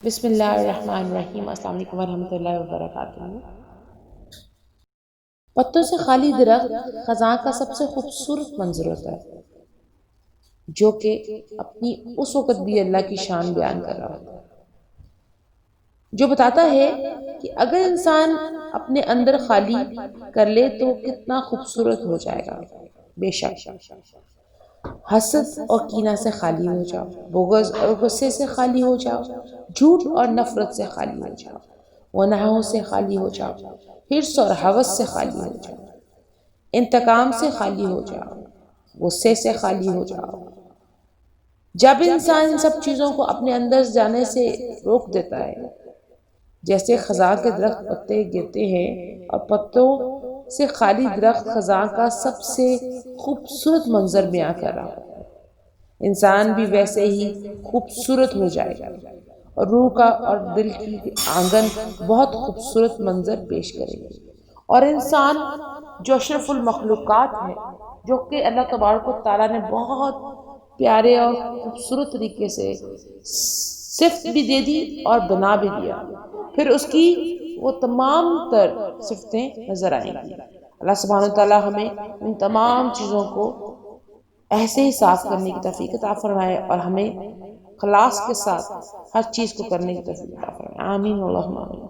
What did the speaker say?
بسم اللہ الرحمن الرحیم۔ السلام علیکم ورحمۃ اللہ وبرکاتہ۔ پتوں سے خالی درخت خزاں کا سب سے خوبصورت منظر ہوتا ہے، جو کہ اپنی اس وقت بھی اللہ کی شان بیان کر رہا ہوتا ہے، جو بتاتا ہے کہ اگر انسان اپنے اندر خالی کر لے تو کتنا خوبصورت ہو جائے گا۔ بے شک حسد اور کینہ سے خالی ہو جاؤ، بغض اور غصے سے خالی ہو جاؤ، جھوٹ اور نفرت سے خالی ہو جاؤ، گناہوں سے خالی ہو جاؤ، حرص اور ہوس سے خالی ہو جاؤ، انتقام سے خالی ہو جاؤ، غصے سے خالی ہو جاؤ۔ جب انسان ان سب چیزوں کو اپنے اندر جانے سے روک دیتا ہے، جیسے خزاں کے درخت پتے گرتے ہیں اور پتوں سے خالی درخت خزاں کا سب سے خوبصورت منظر بیان کر رہا ہوتا ہے، انسان بھی ویسے ہی خوبصورت ہو جائے گا اور روح کا اور دل کی آنگن بہت خوبصورت منظر پیش کرے گی۔ اور انسان جو اشرف المخلوقات ہے، جو کہ اللہ تبارک و تعالیٰ نے بہت پیارے اور خوبصورت طریقے سے صفت بھی دے دی اور بنا بھی دیا، پھر اس کی وہ تمام تر صفتیں نظر آئیں گی۔ اللہ سبحانہ وتعالیٰ ہمیں ان تمام چیزوں کو ایسے ہی صاف کرنے کی توفیق عطا فرمائے اور ہمیں اخلاص کے ساتھ ہر چیز کو کرنے کی توفیق عطا فرمائے۔ آمین اللہم آمین۔